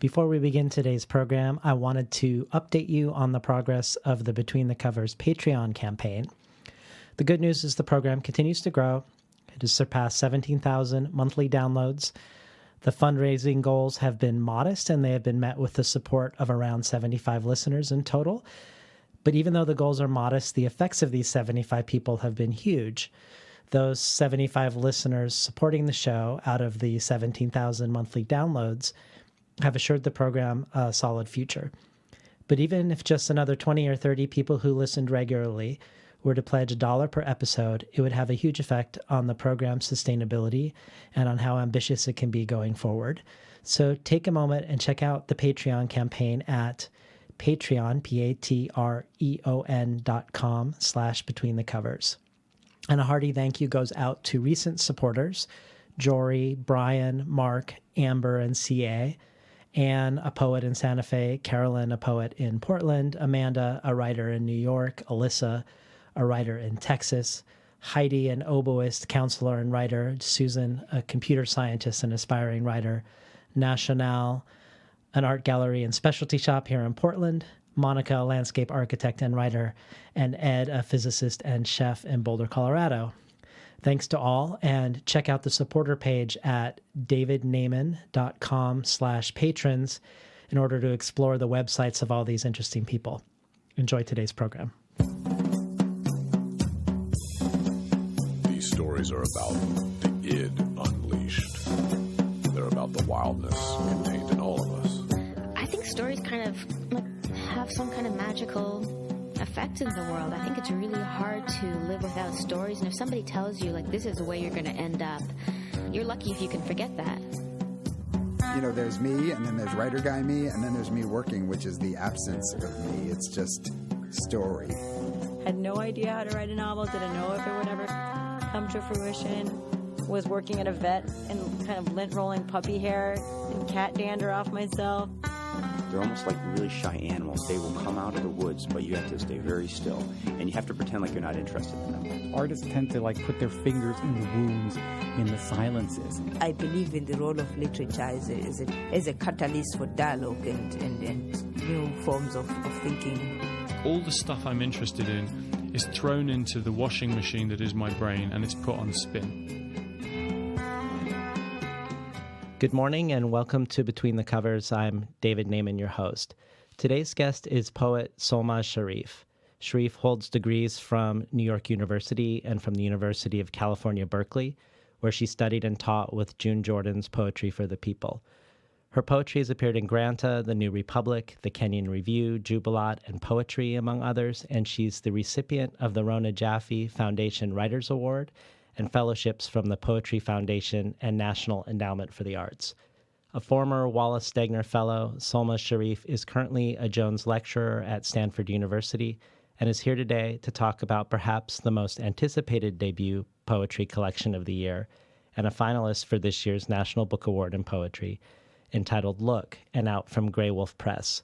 Before we begin today's program, I wanted to update you on the progress of the Between the Covers Patreon campaign. The good news is the program continues to grow. It has surpassed 17,000 monthly downloads. The fundraising goals have been modest, and they have been met with the support of around 75 listeners in total. But even though the goals are modest, the effects of these 75 people have been huge. Those 75 listeners supporting the show out of the 17,000 monthly downloads have assured the program a solid future. But even if just another 20 or 30 people who listened regularly were to pledge $1 per episode, it would have a huge effect on the program's sustainability and on how ambitious it can be going forward. So take a moment and check out the Patreon campaign at Patreon, patreon.com/betweenthecovers. And a hearty thank you goes out to recent supporters, Jory, Brian, Mark, Amber, and CA, Anne, a poet in Santa Fe, Carolyn, a poet in Portland, Amanda, a writer in New York, Alyssa, a writer in Texas, Heidi, an oboist, counselor, and writer, Susan, a computer scientist and aspiring writer, National, an art gallery and specialty shop here in Portland, Monica, a landscape architect and writer, and Ed, a physicist and chef in Boulder, Colorado. Thanks to all, and check out the supporter page at davidnaiman.com/patrons in order to explore the websites of all these interesting people. Enjoy today's program. These stories are about the id unleashed. They're about the wildness contained in all of us. I think stories kind of have some kind of magical effect in the world. I think it's really hard to live without stories, and if somebody tells you, like, this is the way you're going to end up, you're lucky if you can forget that. You know, there's me, and then there's writer guy me, and then there's me working, which is the absence of me. It's just story. Had no idea how to write a novel, didn't know if it would ever come to fruition, was working at a vet and kind of lint rolling puppy hair and cat dander off myself. They're almost like really shy animals. They will come out of the woods, but you have to stay very still. And you have to pretend like you're not interested in them. Artists tend to put their fingers in the wounds, in the silences. I believe in the role of literature as a catalyst for dialogue and new forms of thinking. All the stuff I'm interested in is thrown into the washing machine that is my brain, and it's put on spin. Good morning and welcome to Between the Covers. I'm David Naiman, your host. Today's guest is poet Solmaz Sharif. Sharif holds degrees from New York University and from the University of California, Berkeley, where she studied and taught with June Jordan's Poetry for the People. Her poetry has appeared in Granta, The New Republic, the Kenyon Review, Jubilat, and Poetry, among others, and she's the recipient of the Rona Jaffe Foundation Writers Award and fellowships from the Poetry Foundation and National Endowment for the Arts. A former Wallace Stegner Fellow, Solmaz Sharif is currently a Jones Lecturer at Stanford University and is here today to talk about perhaps the most anticipated debut poetry collection of the year and a finalist for this year's National Book Award in Poetry, entitled Look, and out from Grey Wolf Press.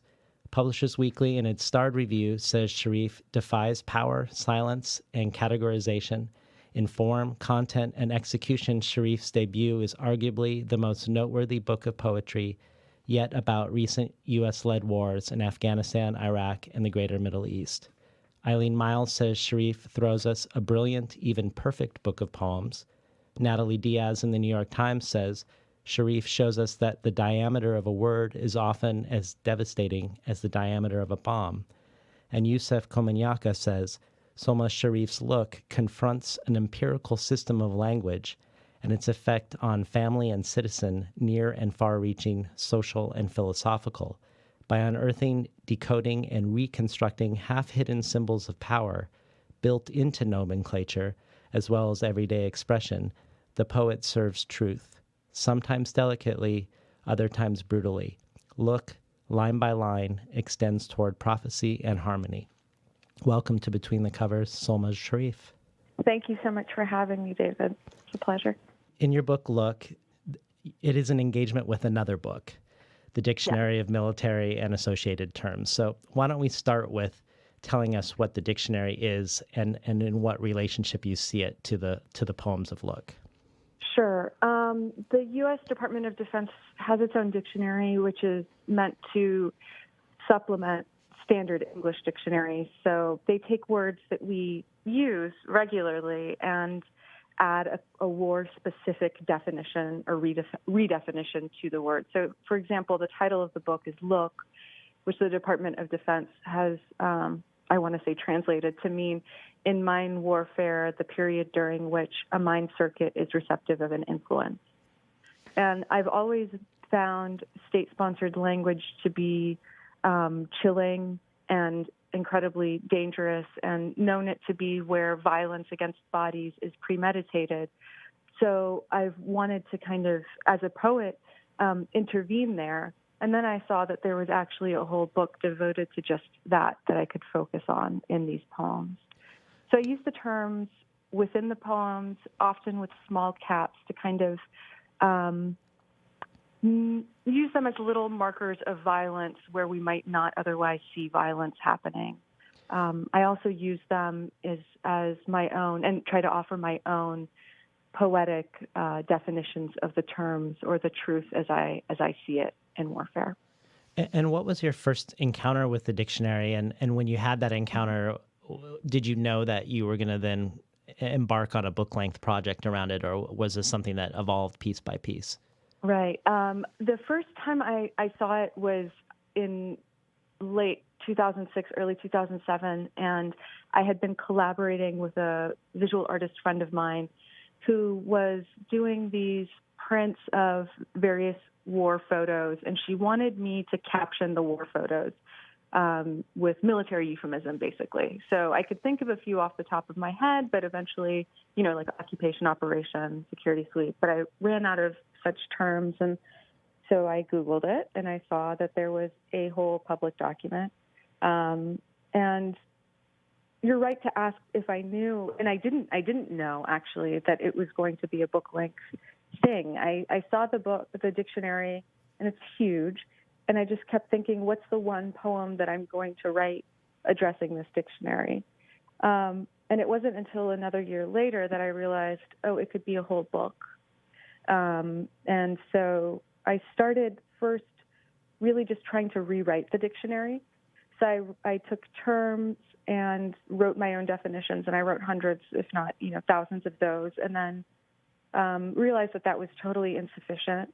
Publishers Weekly, in its starred review, says Sharif defies power, silence, and categorization. In form, content, and execution, Sharif's debut is arguably the most noteworthy book of poetry yet about recent U.S.-led wars in Afghanistan, Iraq, and the greater Middle East. Eileen Miles says Sharif throws us a brilliant, even perfect book of poems. Natalie Diaz in the New York Times says Sharif shows us that the diameter of a word is often as devastating as the diameter of a bomb. And Youssef Komanyaka says Solmaz Sharif's Look confronts an empirical system of language and its effect on family and citizen, near and far-reaching, social and philosophical, by unearthing, decoding, and reconstructing half-hidden symbols of power built into nomenclature, as well as everyday expression. The poet serves truth, sometimes delicately, other times brutally. Look, line by line, extends toward prophecy and harmony. Welcome to Between the Covers, Solmaz Sharif. Thank you so much for having me, David. It's a pleasure. In your book, Look, it is an engagement with another book, the Dictionary of Military and Associated Terms. So why don't we start with telling us what the dictionary is and in what relationship you see it to the poems of Look? Sure. The U.S. Department of Defense has its own dictionary, which is meant to supplement standard English dictionaries. So they take words that we use regularly and add a war-specific definition or redefinition to the word. So, for example, the title of the book is Look, which the Department of Defense has, I want to say, translated to mean in mine warfare, the period during which a mind circuit is receptive of an influence. And I've always found state-sponsored language to be chilling and incredibly dangerous, and known it to be where violence against bodies is premeditated. So I've wanted to kind of, as a poet, intervene there. And then I saw that there was actually a whole book devoted to just that I could focus on in these poems. So I use the terms within the poems, often with small caps, to kind of use them as little markers of violence where we might not otherwise see violence happening. I also use them as my own and try to offer my own poetic definitions of the terms or the truth as I see it in warfare. And what was your first encounter with the dictionary? And when you had that encounter, did you know that you were going to then embark on a book-length project around it, or was this something that evolved piece by piece? Right. The first time I saw it was in late 2006, early 2007, and I had been collaborating with a visual artist friend of mine who was doing these prints of various war photos, and she wanted me to caption the war photos with military euphemism, basically. So I could think of a few off the top of my head, but eventually, like occupation, operation, security sweep. But I ran out of such terms, and so I Googled it, and I saw that there was a whole public document. And you're right to ask if I knew, and I didn't know, actually, that it was going to be a book-length thing. I saw the dictionary, and it's huge, and I just kept thinking, what's the one poem that I'm going to write addressing this dictionary? And it wasn't until another year later that I realized, it could be a whole book. And so I started first really just trying to rewrite the dictionary. So I took terms and wrote my own definitions, and I wrote hundreds, if not, thousands of those, and then realized that was totally insufficient,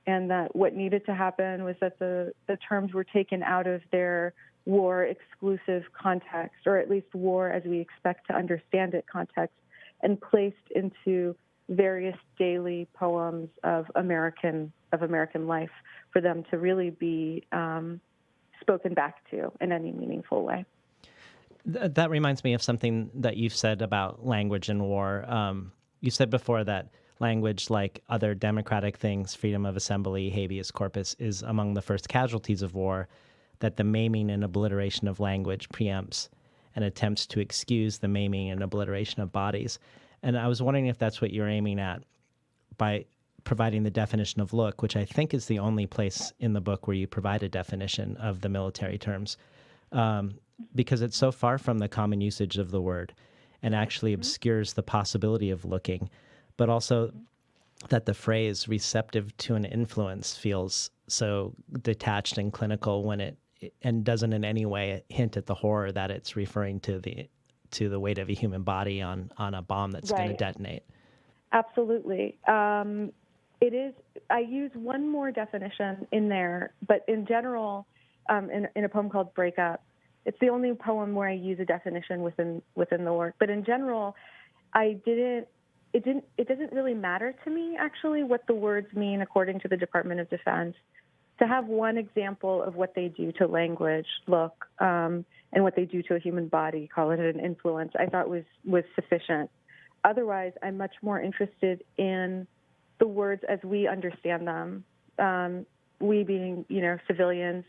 and that what needed to happen was that the terms were taken out of their war-exclusive context, or at least war as we expect to understand it context, and placed into various daily poems of American life for them to really be spoken back to in any meaningful way. That reminds me of something that you've said about language and war. You said before that language, like other democratic things, freedom of assembly, habeas corpus, is among the first casualties of war, that the maiming and obliteration of language preempts and attempts to excuse the maiming and obliteration of bodies. And I was wondering if that's what you're aiming at by providing the definition of look, which I think is the only place in the book where you provide a definition of the military terms, because it's so far from the common usage of the word and actually obscures the possibility of looking, but also that the phrase receptive to an influence feels so detached and clinical when it and doesn't in any way hint at the horror that it's referring to the weight of a human body on a bomb that's going to detonate. Absolutely. It is. I use one more definition in there, but in general, in a poem called Breakup, it's the only poem where I use a definition within the work. But in general, it doesn't really matter to me, actually, what the words mean according to the Department of Defense. To have one example of what they do to language, look, and what they do to a human body, call it an influence, I thought was sufficient. Otherwise, I'm much more interested in the words as we understand them, we being, civilians,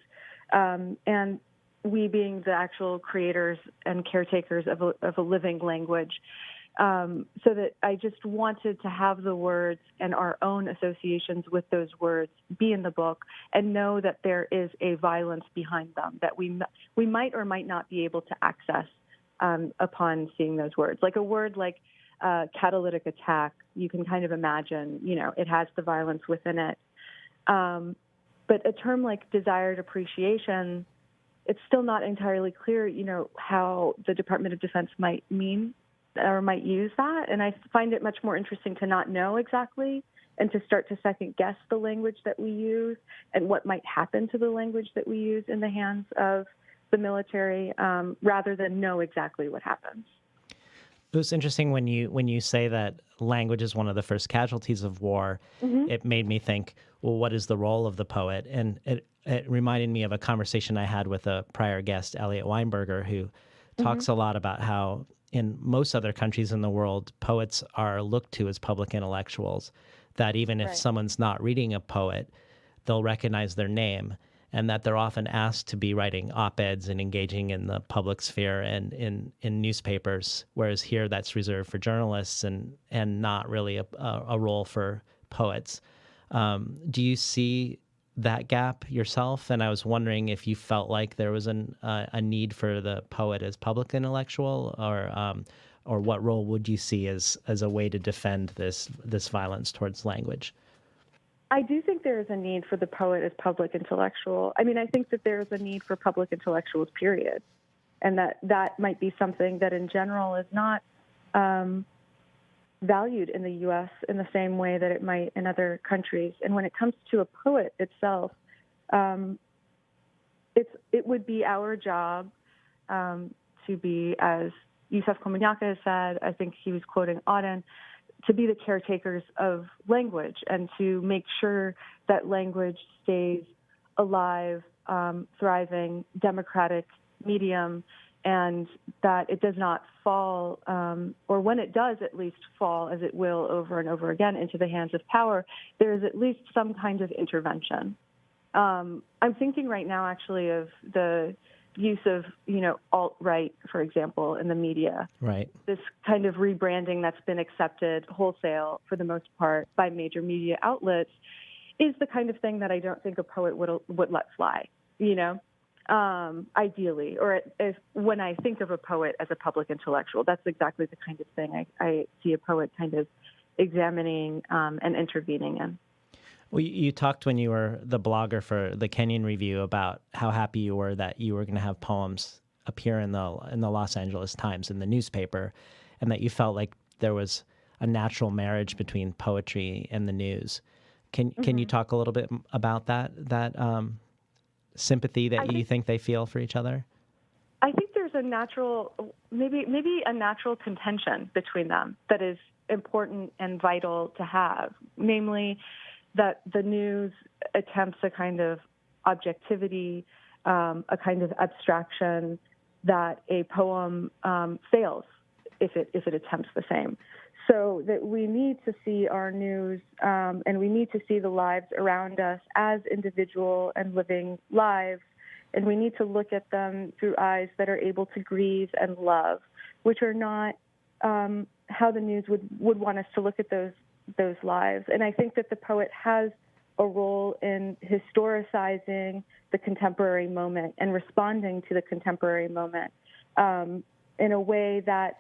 and we being the actual creators and caretakers of a living language. So that I just wanted to have the words and our own associations with those words be in the book and know that there is a violence behind them that we might or might not be able to access upon seeing those words. Like a word like catalytic attack. You can kind of imagine, it has the violence within it. But a term like desired appreciation, it's still not entirely clear, how the Department of Defense might mean or might use that. And I find it much more interesting to not know exactly and to start to second guess the language that we use and what might happen to the language that we use in the hands of the military, rather than know exactly what happens. It was interesting when you say that language is one of the first casualties of war. Mm-hmm. It made me think, well, what is the role of the poet? And it reminded me of a conversation I had with a prior guest, Elliot Weinberger, who talks a lot about how in most other countries in the world, poets are looked to as public intellectuals, that even if someone's not reading a poet, they'll recognize their name, and that they're often asked to be writing op-eds and engaging in the public sphere and in newspapers, whereas here that's reserved for journalists and not really a role for poets. Do you see that gap yourself? And I was wondering if you felt like there was a need for the poet as public intellectual, or what role would you see as a way to defend this violence towards language? I do think there is a need for the poet as public intellectual. I mean, I think that there is a need for public intellectuals, period. And that might be something that in general is not valued in the U.S. in the same way that it might in other countries. And when it comes to a poet itself, it would be our job to be, as Yusef Komunyakaa has said, I think he was quoting Auden, to be the caretakers of language and to make sure that language stays alive, thriving, democratic medium, and that it does not fall, or when it does at least fall, as it will over and over again, into the hands of power, there is at least some kind of intervention. I'm thinking right now actually of the use of, alt-right, for example, in the media. Right. This kind of rebranding that's been accepted wholesale, for the most part, by major media outlets is the kind of thing that I don't think a poet would let fly, ideally. Or when I think of a poet as a public intellectual, that's exactly the kind of thing I see a poet kind of examining and intervening in. Well, you talked when you were the blogger for the Kenyon Review about how happy you were that you were going to have poems appear in the Los Angeles Times, in the newspaper, and that you felt like there was a natural marriage between poetry and the news. Can you talk a little bit about that sympathy that you think they feel for each other? I think there's a natural, maybe a natural contention between them that is important and vital to have, namely that the news attempts a kind of objectivity, a kind of abstraction that a poem fails if it attempts the same. So that we need to see our news and we need to see the lives around us as individual and living lives, and we need to look at them through eyes that are able to grieve and love, which are not how the news would want us to look at those lives. And I think that the poet has a role in historicizing the contemporary moment and responding to the contemporary moment in a way that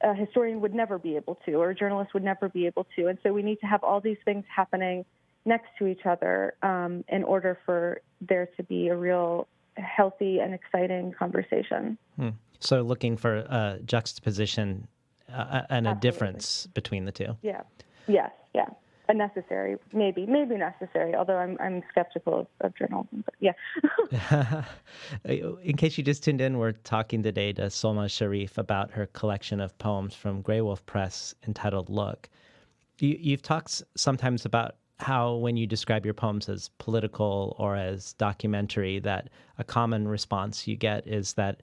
a historian would never be able to, or a journalist would never be able to. And so we need to have all these things happening next to each other in order for there to be a real healthy and exciting conversation. So looking for a juxtaposition and a difference between the two. Yeah. Yes, yeah. A necessary, maybe necessary, although I'm skeptical of journalism, but yeah. In case you just tuned in, we're talking today to Solmaz Sharif about her collection of poems from Grey Wolf Press entitled Look. You've talked sometimes about how when you describe your poems as political or as documentary, that a common response you get is that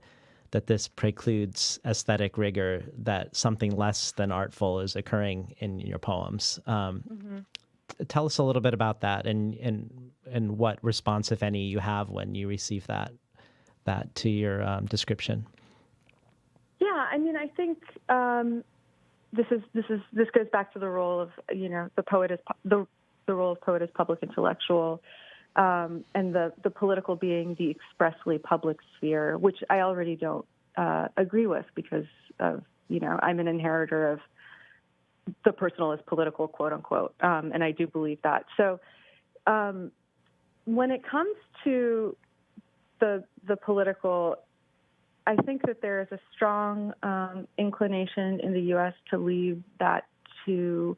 this precludes aesthetic rigor, that something less than artful is occurring in your poems. Tell us a little bit about that and what response, if any, you have when you receive that to your description. Yeah, I mean, I think this goes back to the role of the poet as the role of poet as public intellectual. And the political being the expressly public sphere, which I already don't agree with because of, I'm an inheritor of the personal is political, quote unquote, and I do believe that. So when it comes to the political, I think that there is a strong inclination in the U.S. to leave that to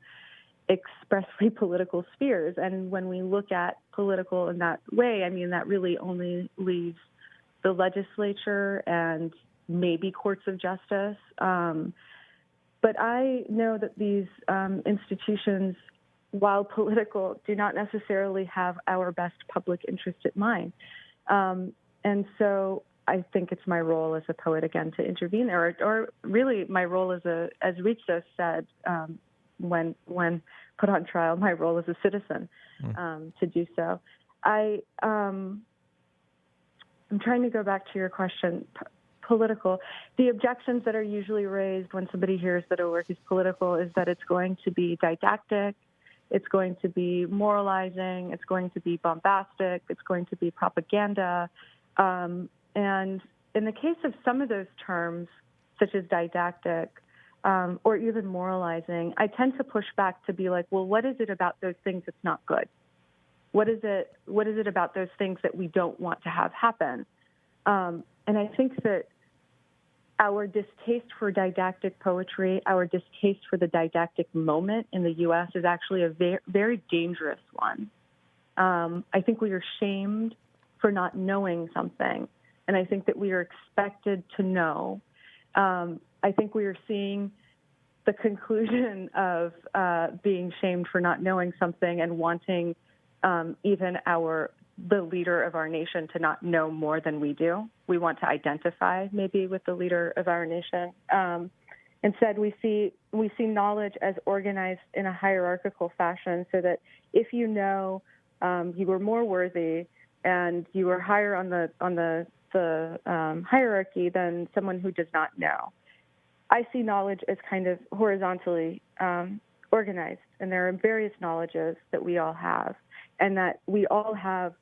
expressly political spheres. And when we look at political in that way, I mean, that really only leaves the legislature and maybe courts of justice. But I know that these institutions, while political, do not necessarily have our best public interest at mind. And so I think it's my role as a poet, again, to intervene there, or really my role as Ritsa said, when put on trial, my role as a citizen to do so. I'm trying to go back to your question, political. The objections that are usually raised when somebody hears that a work is political is that it's going to be didactic, it's going to be moralizing, it's going to be bombastic, it's going to be propaganda. And in the case of some of those terms, such as didactic, or even moralizing, I tend to push back to be like, well, what is it about those things that's not good? What is it about those things that we don't want to have happen? And I think that our distaste for didactic poetry, our distaste for the didactic moment in the U.S. is actually a very dangerous one. I think we are shamed for not knowing something, and I think that we are expected to know. I think we are seeing the conclusion of being shamed for not knowing something and wanting even the leader of our nation to not know more than we do. We want to identify maybe with the leader of our nation. Instead, we see knowledge as organized in a hierarchical fashion, so that if you know, you are more worthy and you are higher on the hierarchy than someone who does not know. I see knowledge as kind of horizontally organized, and there are various knowledges that we all have, and that we all have.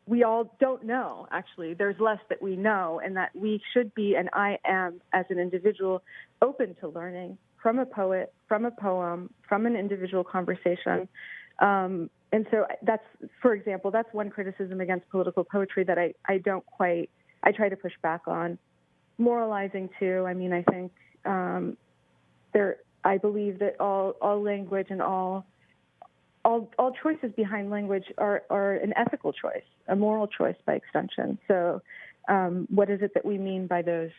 We all don't know, actually. There's less that we know, and that we should be, and I am, as an individual, open to learning from a poet, from a poem, from an individual conversation. And so that's, for example, that's one criticism against political poetry that I try to push back on. Moralizing, too. I mean, I think I believe that all language and all choices behind language are an ethical choice, a moral choice by extension. So what is it that we mean by those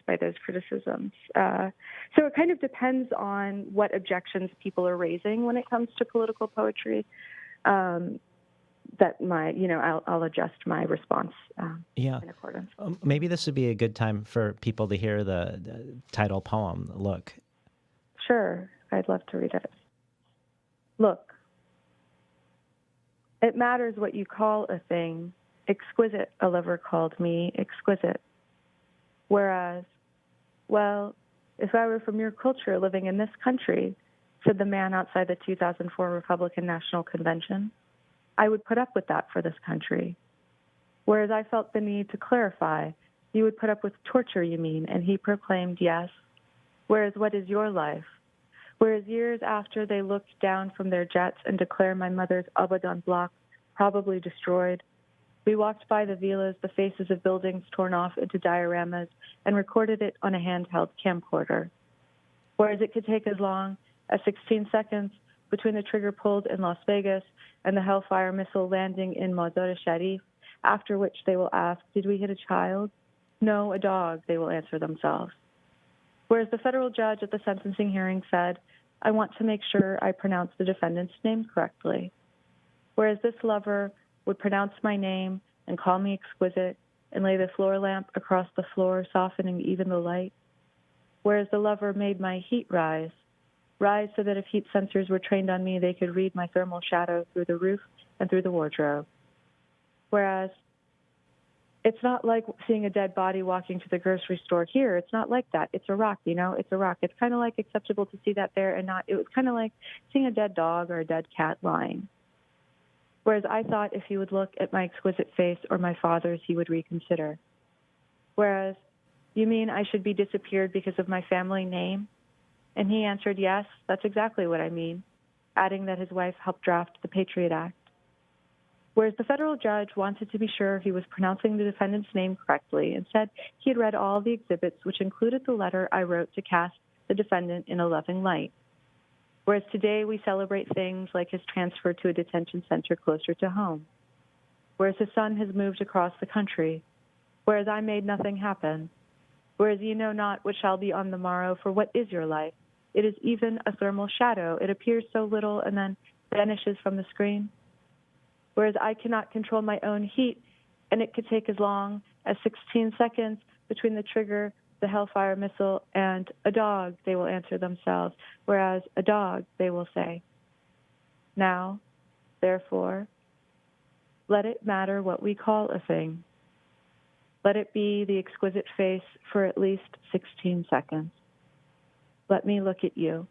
criticisms? So it kind of depends on what objections people are raising when it comes to political poetry. That I'll adjust my response in accordance. Maybe this would be a good time for people to hear the title poem, Look. Sure, I'd love to read it. Look. It matters what you call a thing. Exquisite, a lover called me, exquisite. Whereas, well, if I were from your culture living in this country, said the man outside the 2004 Republican National Convention, I would put up with that for this country. Whereas I felt the need to clarify, you would put up with torture, you mean, and he proclaimed yes. Whereas what is your life? Whereas years after they looked down from their jets and declared my mother's Abadan block probably destroyed, we walked by the villas, the faces of buildings torn off into dioramas, and recorded it on a handheld camcorder. Whereas it could take as long as 16 seconds between the trigger pulled in Las Vegas and the Hellfire missile landing in Mazar Sharif, after which they will ask, did we hit a child? No, a dog, they will answer themselves. Whereas the federal judge at the sentencing hearing said, I want to make sure I pronounce the defendant's name correctly. Whereas this lover would pronounce my name and call me exquisite and lay the floor lamp across the floor, softening even the light. Whereas the lover made my heat rise so that if heat sensors were trained on me, they could read my thermal shadow through the roof and through the wardrobe. Whereas it's not like seeing a dead body walking to the grocery store here. It's not like that. It's Iraq, it's Iraq. It's kind of like acceptable to see that there and not. It was kind of like seeing a dead dog or a dead cat lying. Whereas I thought if he would look at my exquisite face or my father's, he would reconsider. Whereas, you mean I should be disappeared because of my family name? And he answered, yes, that's exactly what I mean, adding that his wife helped draft the Patriot Act. Whereas the federal judge wanted to be sure he was pronouncing the defendant's name correctly and said he had read all the exhibits, which included the letter I wrote to cast the defendant in a loving light. Whereas today we celebrate things like his transfer to a detention center closer to home. Whereas his son has moved across the country. Whereas I made nothing happen. Whereas you know not what shall be on the morrow, for what is your life? It is even a thermal shadow. It appears so little and then vanishes from the screen. Whereas I cannot control my own heat, and it could take as long as 16 seconds between the trigger, the Hellfire missile, and a dog, they will answer themselves. Whereas a dog, they will say. Now, therefore, let it matter what we call a thing. Let it be the exquisite face for at least 16 seconds. Let me look at you.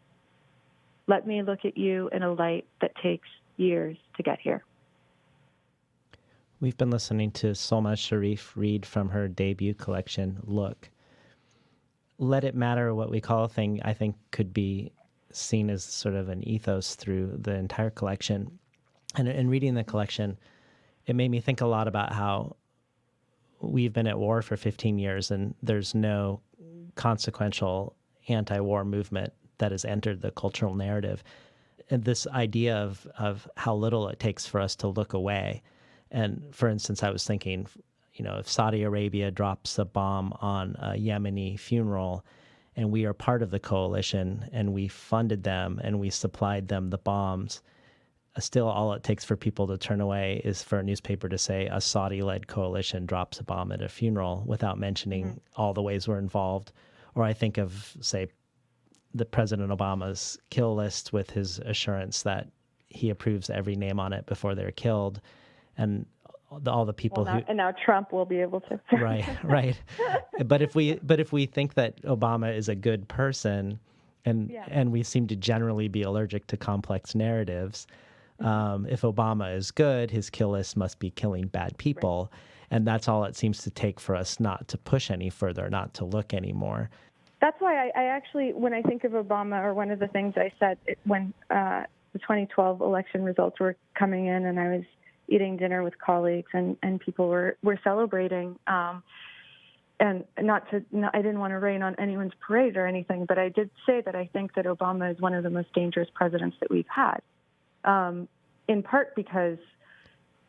Let me look at you in a light that takes years to get here. We've been listening to Solmaz Sharif read from her debut collection, Look. Let it matter what we call a thing, I think, could be seen as sort of an ethos through the entire collection. And in reading the collection, it made me think a lot about how we've been at war for 15 years and there's no consequential anti-war movement that has entered the cultural narrative. And this idea of how little it takes for us to look away. And for instance, I was thinking, if Saudi Arabia drops a bomb on a Yemeni funeral and we are part of the coalition and we funded them and we supplied them the bombs, still all it takes for people to turn away is for a newspaper to say a Saudi-led coalition drops a bomb at a funeral without mentioning all the ways we're involved. Or I think of, say, the President Obama's kill list with his assurance that he approves every name on it before they're killed. And all the people and now Trump will be able to. Right. But if we think that Obama is a good person, and we seem to generally be allergic to complex narratives, if Obama is good, his kill list must be killing bad people, and that's all it seems to take for us not to push any further, not to look anymore. That's why I actually, when I think of Obama, or one of the things I said when the 2012 election results were coming in, and I was eating dinner with colleagues, and people were celebrating. And I didn't want to rain on anyone's parade or anything, but I did say that I think that Obama is one of the most dangerous presidents that we've had, in part because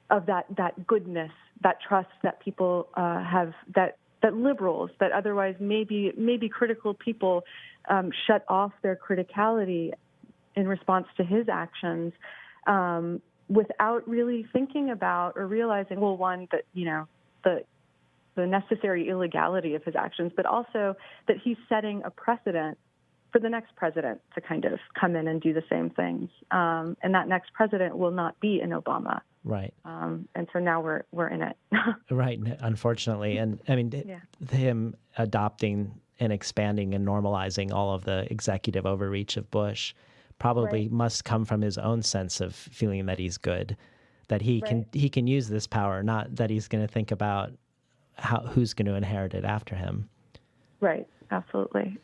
of that goodness, that trust that people have, that liberals, that otherwise maybe critical people shut off their criticality in response to his actions, without really thinking about or realizing, well, one, that, the necessary illegality of his actions, but also that he's setting a precedent for the next president to kind of come in and do the same things. And that next president will not be an Obama. Right. And so now we're in it. Right. Unfortunately. And I mean, him adopting and expanding and normalizing all of the executive overreach of Bush probably must come from his own sense of feeling that he's good, that he can use this power, not that he's going to think about who's going to inherit it after him. Right. Absolutely.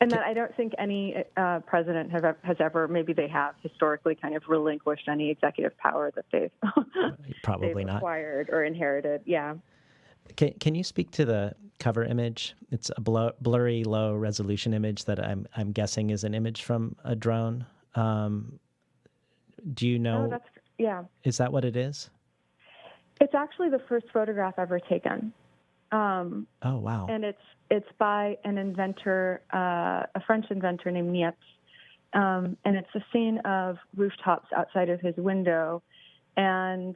And that I don't think any president has ever, maybe they have historically kind of relinquished any executive power that they've probably they've acquired or inherited. Yeah. Can you speak to the cover image? It's a blurry, low resolution image that I'm guessing is an image from a drone. Do you know? Oh, yeah. Is that what it is? It's actually the first photograph ever taken. Oh, wow. And it's by an inventor, a French inventor named Niepce. And it's a scene of rooftops outside of his window. And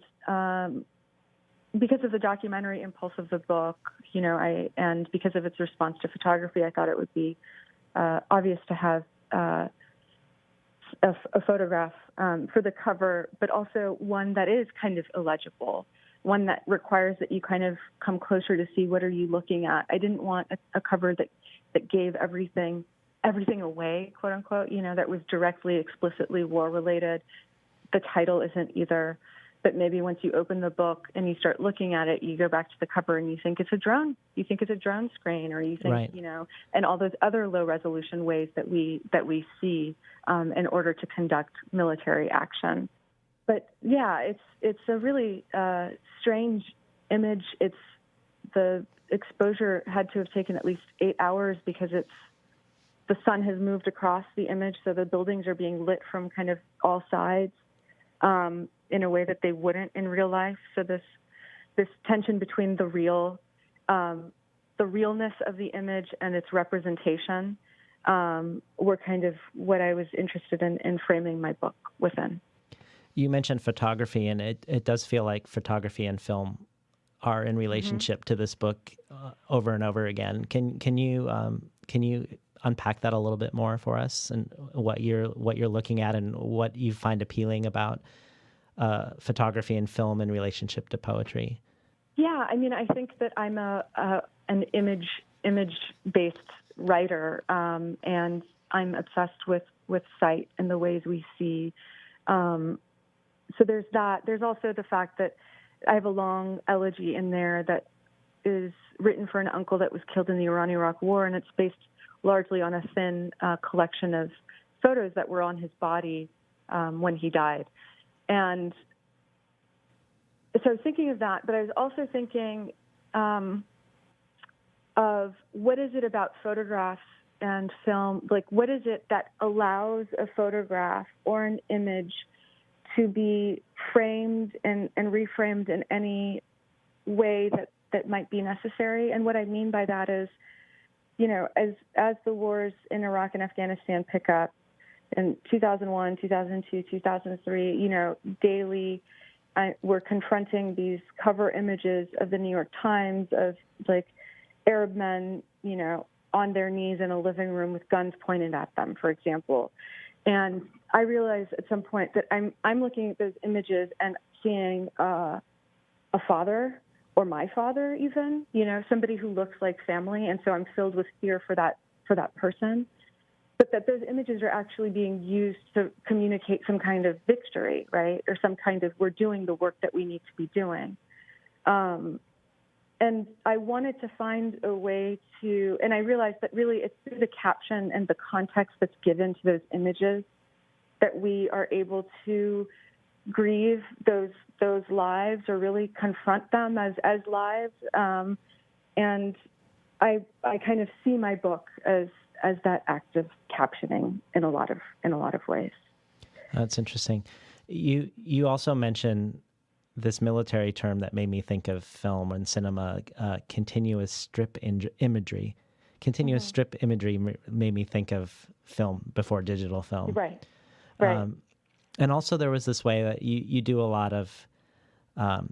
because of the documentary impulse of the book, and because of its response to photography, I thought it would be obvious to have a photograph for the cover, but also one that is kind of illegible, one that requires that you kind of come closer to see what are you looking at. I didn't want a cover that gave everything away, quote unquote, that was directly, explicitly war related. The title isn't either. But maybe once you open the book and you start looking at it, you go back to the cover and you think it's a drone. You think it's a drone screen, or you think, Right. And all those other low resolution ways that we see in order to conduct military action. But yeah, it's a really strange image. The exposure had to have taken at least 8 hours because the sun has moved across the image, so the buildings are being lit from kind of all sides in a way that they wouldn't in real life. So this tension between the realness of the image and its representation were kind of what I was interested in framing my book within. You mentioned photography, and it does feel like photography and film are in relationship to this book over and over again. Can you unpack that a little bit more for us, and what you're looking at and what you find appealing about photography and film in relationship to poetry? Yeah, I mean, I think that I'm an image-based writer, and I'm obsessed with sight and the ways we see. So there's that. There's also the fact that I have a long elegy in there that is written for an uncle that was killed in the Iran-Iraq War, and it's based largely on a thin collection of photos that were on his body when he died. And so I was thinking of that, but I was also thinking of what is it about photographs and film, like what is it that allows a photograph or an image to be framed and reframed in any way that might be necessary. And what I mean by that is, as the wars in Iraq and Afghanistan pick up in 2001, 2002, 2003, daily we're confronting these cover images of the New York Times of like Arab men, on their knees in a living room with guns pointed at them, for example. And I realized at some point that I'm looking at those images and seeing a father, or my father even, somebody who looks like family, and so I'm filled with fear for that person. But that those images are actually being used to communicate some kind of victory, right? Or some kind of, we're doing the work that we need to be doing. And I wanted to find a way to, and I realized that really it's through the caption and the context that's given to those images that we are able to grieve those lives, or really confront them as lives. And I kind of see my book as that act of captioning in a lot of ways. That's interesting. You also mentioned this military term that made me think of film and cinema, continuous strip imagery. Continuous strip imagery made me think of film before digital film. Right. And also there was this way that you do a lot of,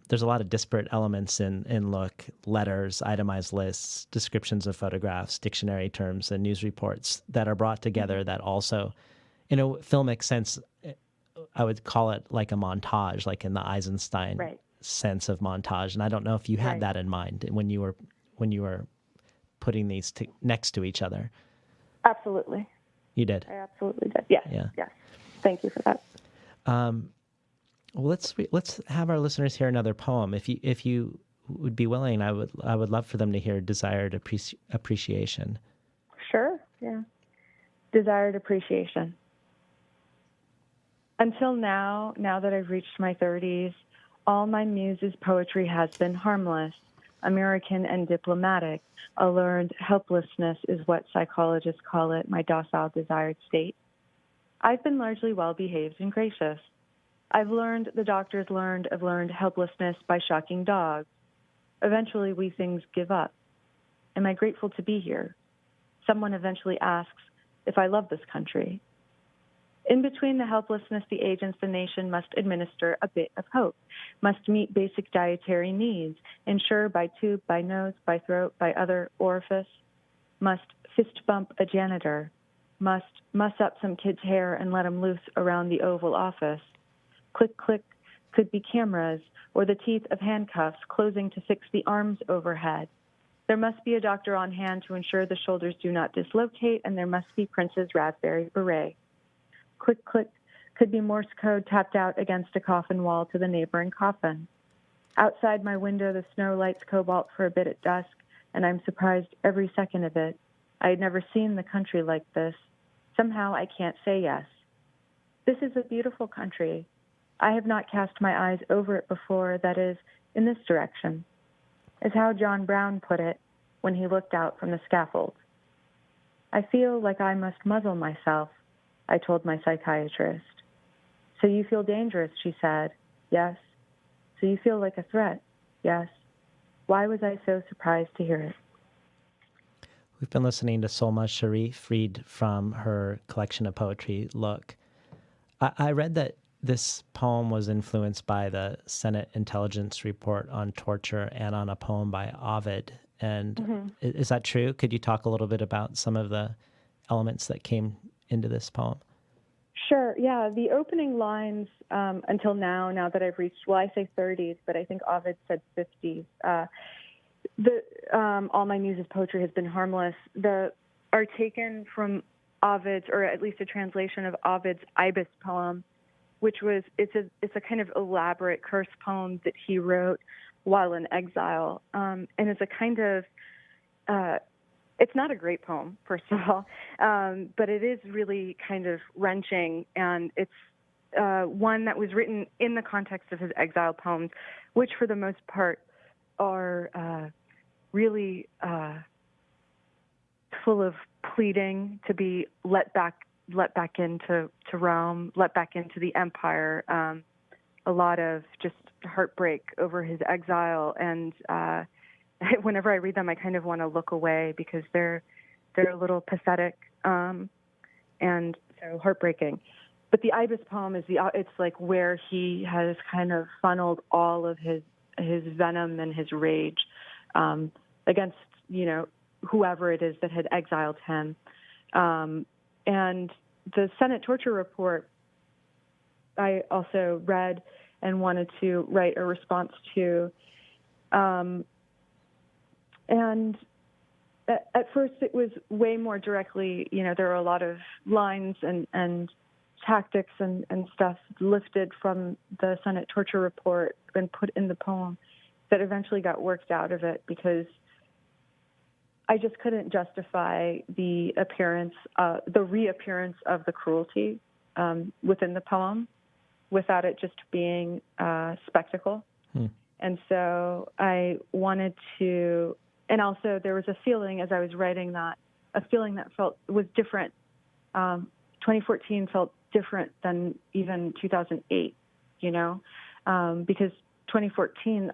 there's a lot of disparate elements in look, letters, itemized lists, descriptions of photographs, dictionary terms, and news reports that are brought together that also, in a filmic sense, I would call it like a montage, like in the Eisenstein sense of montage. And I don't know if you had that in mind when you were putting these next to each other. Absolutely. You did? I absolutely did. Yes. Yeah. Yes. Thank you for that. Well, let's have our listeners hear another poem. If you would be willing, I would love for them to hear Desired Appreciation. Sure. Yeah. Desired Appreciation. Until now that I've reached my 30s, all my muse's poetry has been harmless, American and diplomatic. A learned helplessness is what psychologists call it, my docile desired state. I've been largely well-behaved and gracious. I've learned the doctors learned of learned helplessness by shocking dogs. Eventually, we things give up. Am I grateful to be here? Someone eventually asks if I love this country. In between the helplessness, the agents, the nation must administer a bit of hope, must meet basic dietary needs, ensure by tube, by nose, by throat, by other orifice, must fist bump a janitor, must muss up some kid's hair and let him loose around the Oval Office. Click, click could be cameras or the teeth of handcuffs closing to fix the arms overhead. There must be a doctor on hand to ensure the shoulders do not dislocate, and there must be Prince's raspberry beret. Click, click could be Morse code tapped out against a coffin wall to the neighboring coffin. Outside my window, the snow lights cobalt for a bit at dusk, and I'm surprised every second of it. I had never seen the country like this. Somehow I can't say yes. This is a beautiful country. I have not cast my eyes over it before, that is, in this direction, is how John Brown put it when he looked out from the scaffold. I feel like I must muzzle myself, I told my psychiatrist. So you feel dangerous, she said. Yes. So you feel like a threat? Yes. Why was I so surprised to hear it? We've been listening to Solmaz Sharif read from her collection of poetry, Look. I read that this poem was influenced by the Senate Intelligence Report on torture and on a poem by Ovid. And is that true? Could you talk a little bit about some of the elements that came into this poem? Sure, yeah. The opening lines until now that I've reached, well, I say 30s, but I think Ovid said 50s. All my muse of poetry has been harmless. Are taken from Ovid's, or at least a translation of Ovid's Ibis poem, which was it's a kind of elaborate curse poem that he wrote while in exile, and it's a kind of it's not a great poem, first of all, but it is really kind of wrenching, and it's one that was written in the context of his exile poems, which for the most part are really full of pleading to be let back into Rome, let back into the empire. A lot of just heartbreak over his exile, and whenever I read them, I kind of want to look away because they're a little pathetic and so heartbreaking. But the Ibis poem it's like where he has kind of funneled all of his venom and his rage against whoever it is that had exiled him. And the Senate torture report I also read and wanted to write a response to. And at first it was way more directly, there were a lot of lines and tactics and stuff lifted from the Senate torture report and put in the poem that eventually got worked out of it because I just couldn't justify the reappearance of the cruelty within the poem without it just being a spectacle. And so I wanted to, and also there was a feeling as I was writing that, a feeling that was different. 2014 felt different than even 2008, because 2014,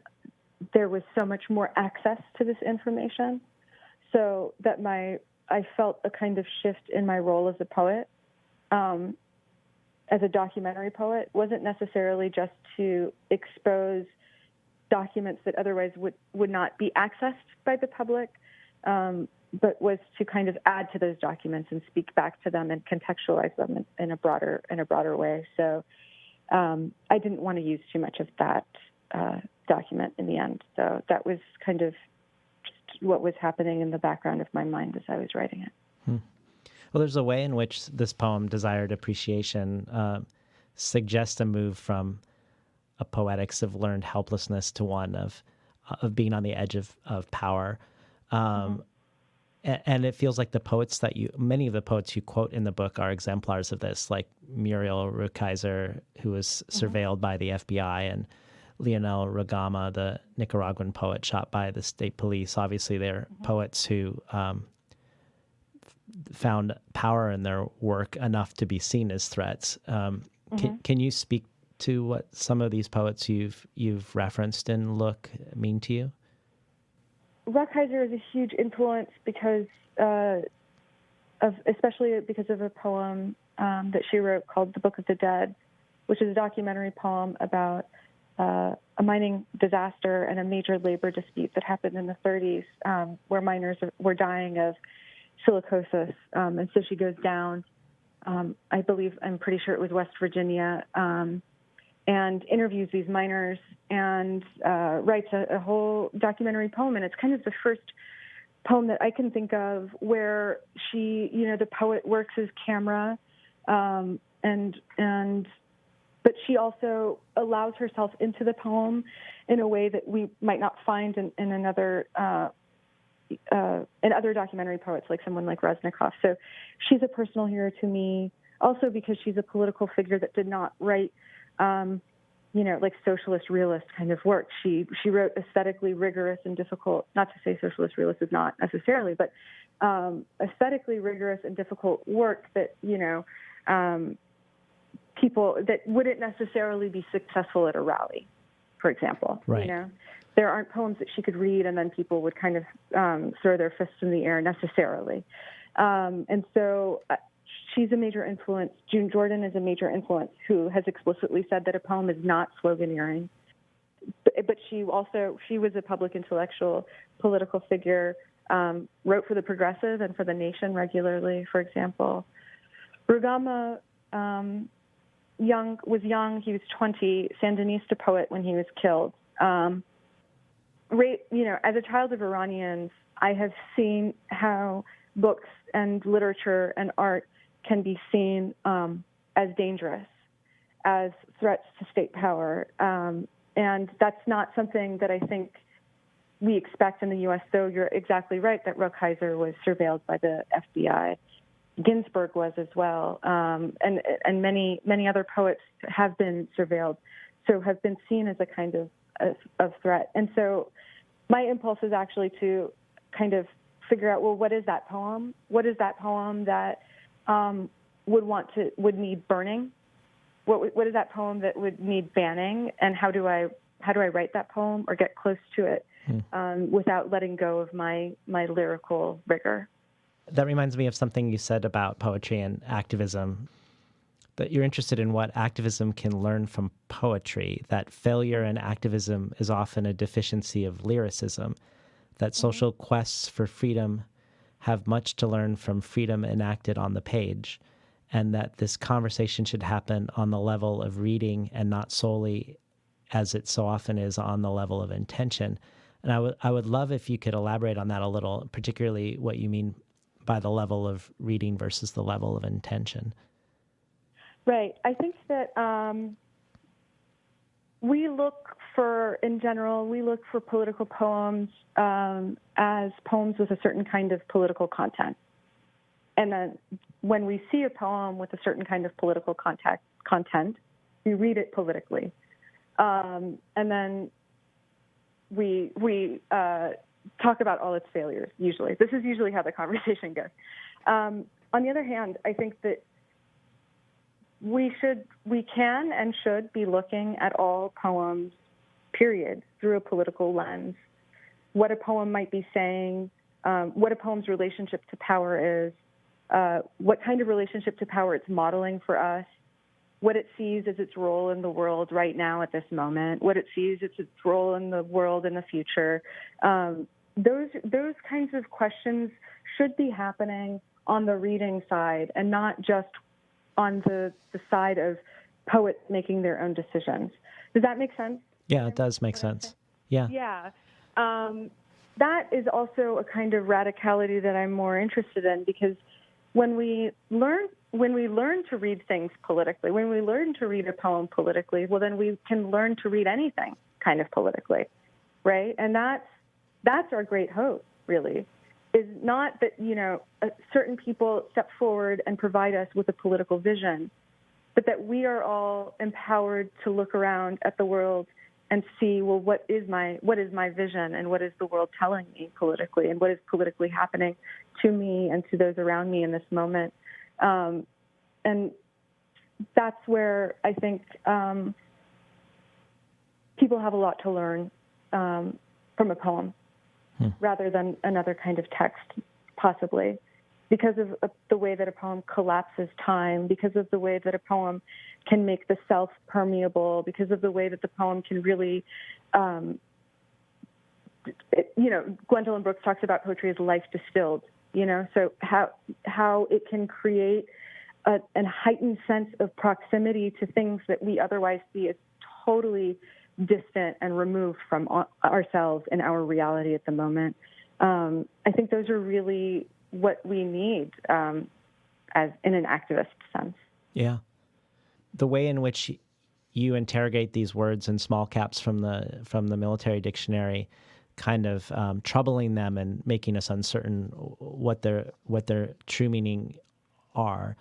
there was so much more access to this information. So that I felt a kind of shift in my role as a poet, as a documentary poet, wasn't necessarily just to expose documents that otherwise would not be accessed by the public, but was to kind of add to those documents and speak back to them and contextualize them in a broader way. So I didn't want to use too much of that document in the end. So that was kind of what was happening in the background of my mind as I was writing it. Well, there's a way in which this poem, Desired Appreciation, suggests a move from a poetics of learned helplessness to one of being on the edge of power. And it feels like many of the poets you quote in the book are exemplars of this, like Muriel Rukeyser, who was surveilled by the FBI, and Leonel Ragama, the Nicaraguan poet shot by the state police. Obviously, they're poets who found power in their work enough to be seen as threats. Can you speak to what some of these poets you've referenced in Look mean to you? Rukeyser is a huge influence because especially because of a poem that she wrote called The Book of the Dead, which is a documentary poem about a mining disaster and a major labor dispute that happened in the 30s where miners were dying of silicosis. And so she goes down, I'm pretty sure it was West Virginia, and interviews these miners and writes a whole documentary poem. And it's kind of the first poem that I can think of where she, the poet works as camera but she also allows herself into the poem in a way that we might not find in other documentary poets, like someone like Reznikov. So she's a personal hero to me, also because she's a political figure that did not write, like socialist realist kind of work. She wrote aesthetically rigorous and difficult, not to say socialist realist is not necessarily, but aesthetically rigorous and difficult work that, people that wouldn't necessarily be successful at a rally, for example. Right. There aren't poems that she could read and then people would kind of throw their fists in the air necessarily. And so she's a major influence. June Jordan is a major influence who has explicitly said that a poem is not sloganeering. But she was a public intellectual, political figure, wrote for The Progressive and for The Nation regularly, for example. Rugama was young, he was 20, Sandinista poet when he was killed. As a child of Iranians, I have seen how books and literature and art can be seen as dangerous, as threats to state power. And that's not something that I think we expect in the U.S., though you're exactly right that Rockheiser was surveilled by the FBI. Ginsberg was as well, and many other poets have been surveilled, so have been seen as a kind of threat. And so my impulse is actually to kind of figure out, well, what is that poem? What is that poem that would need burning? What is that poem that would need banning? And how do I write that poem or get close to it without letting go of my lyrical rigor? That reminds me of something you said about poetry and activism, that you're interested in what activism can learn from poetry, that failure in activism is often a deficiency of lyricism, that social quests for freedom have much to learn from freedom enacted on the page, and that this conversation should happen on the level of reading and not solely, as it so often is, on the level of intention. And I would love if you could elaborate on that a little, particularly what you mean by the level of reading versus the level of intention. Right. I think that we look for political poems as poems with a certain kind of political content. And then when we see a poem with a certain kind of political content, we read it politically. And then we talk about all its failures, usually. This is usually how the conversation goes. On the other hand, I think that we can and should be looking at all poems, period, through a political lens. What a poem might be saying, what a poem's relationship to power is, what kind of relationship to power it's modeling for us, what it sees as its role in the world right now at this moment, what it sees as its role in the world in the future. Those kinds of questions should be happening on the reading side and not just on the side of poets making their own decisions. Does that make sense? Yeah, it does make sense. Yeah. Yeah. That is also a kind of radicality that I'm more interested in, because when we learn to read things politically, when we learn to read a poem politically, well, then we can learn to read anything kind of politically, right? And that's our great hope, really, is not that, certain people step forward and provide us with a political vision, but that we are all empowered to look around at the world and see, well, what is my vision, and what is the world telling me politically, and what is politically happening to me and to those around me in this moment. And that's where I think people have a lot to learn from a poem, rather than another kind of text, possibly, because of the way that a poem collapses time, because of the way that a poem can make the self permeable, because of the way that the poem can really, Gwendolyn Brooks talks about poetry as life distilled, so how it can create a heightened sense of proximity to things that we otherwise see as totally distant and removed from ourselves and our reality at the moment. I think those are really what we need as in an activist sense. Yeah. the way in which you interrogate these words in small caps from the military dictionary, kind of troubling them and making us uncertain what their true meaning are.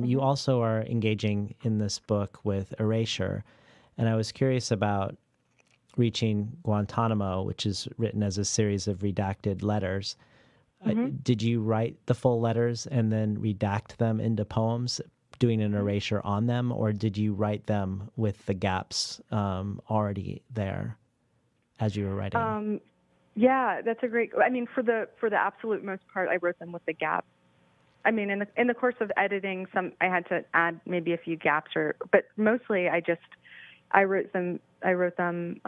You also are engaging in this book with erasure, and I was curious about reaching Guantanamo, which is written as a series of redacted letters. Did you write the full letters and then redact them into poems, doing an erasure on them, or did you write them with the gaps already there as you were writing? Yeah, that's a great. I mean, for the absolute most part, I wrote them with the gaps. I mean, in the course of editing, I had to add maybe a few gaps, but mostly I wrote them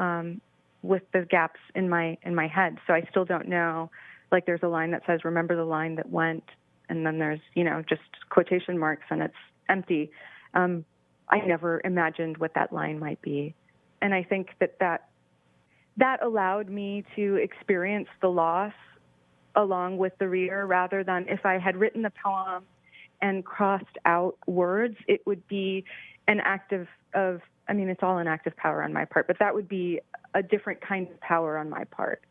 with the gaps in my head. So I still don't know. Like, there's a line that says, "Remember the line that went," and then there's just quotation marks and it's empty. I never imagined what that line might be, and I think that allowed me to experience the loss along with the reader, rather than if I had written the poem and crossed out words, it would be an act of I mean, it's all an act of power on my part, but that would be a different kind of power on my part,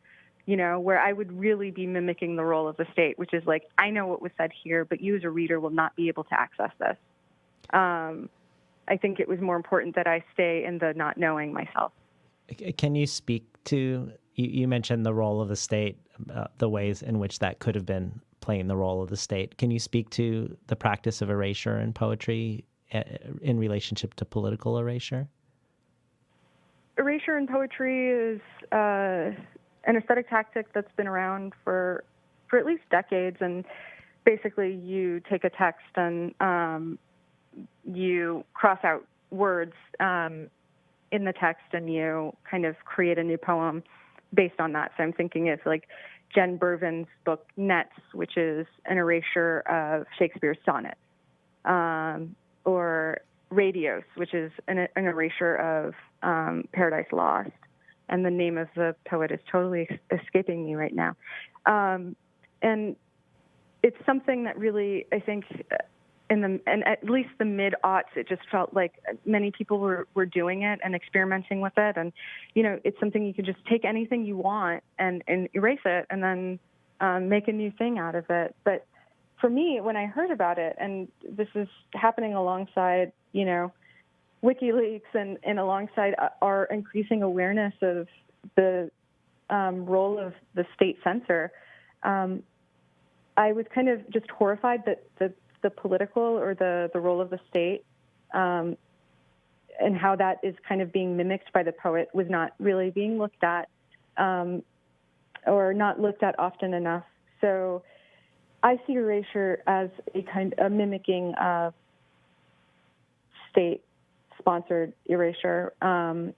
where I would really be mimicking the role of the state, which is like, I know what was said here, but you as a reader will not be able to access this. I think it was more important that I stay in the not knowing myself. Can you speak to, you mentioned the role of the state, the ways in which that could have been playing the role of the state. Can you speak to the practice of erasure in poetry in relationship to political erasure? Erasure in poetry is an aesthetic tactic that's been around for at least decades. And basically you take a text and you cross out words in the text and you kind of create a new poem based on that. So I'm thinking of like Jen Bervin's book Nets, which is an erasure of Shakespeare's sonnets, or Radios, which is an erasure of Paradise Lost. And the name of the poet is totally escaping me right now. And it's something that really, I think, and at least the mid-aughts, it just felt like many people were doing it and experimenting with it. And, it's something you can just take anything you want and erase it and then make a new thing out of it. But for me, when I heard about it, and this is happening alongside, WikiLeaks and alongside our increasing awareness of the role of the state censor, I was kind of just horrified that the political or the role of the state and how that is kind of being mimicked by the poet was not really being looked at or not looked at often enough. So I see erasure as a mimicking of state-sponsored erasure. I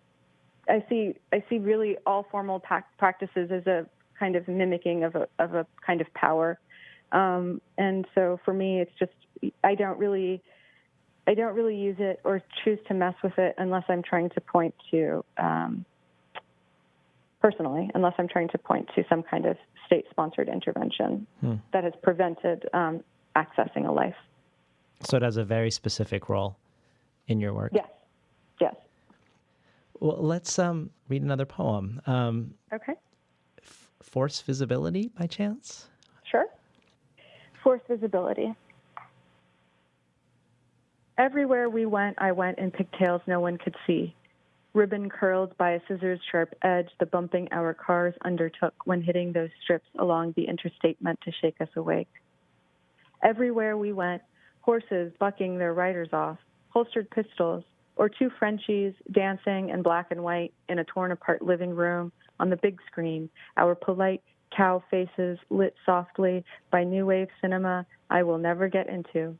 see really all formal practices as a kind of mimicking of a kind of power. And so for me, it's just I don't really use it or choose to mess with it unless I'm trying to point to personally, unless I'm trying to point to some kind of state-sponsored intervention that has prevented accessing a life. So it has a very specific role in your work. Yes. Well, let's read another poem. Okay. Force Visibility, by chance? Sure. Force Visibility. Everywhere we went, I went in pigtails no one could see. Ribbon curled by a scissor's sharp edge, the bumping our cars undertook when hitting those strips along the interstate meant to shake us awake. Everywhere we went, horses bucking their riders off, holstered pistols, or two Frenchies dancing in black and white in a torn-apart living room on the big screen, our polite cow faces lit softly by new wave cinema I will never get into.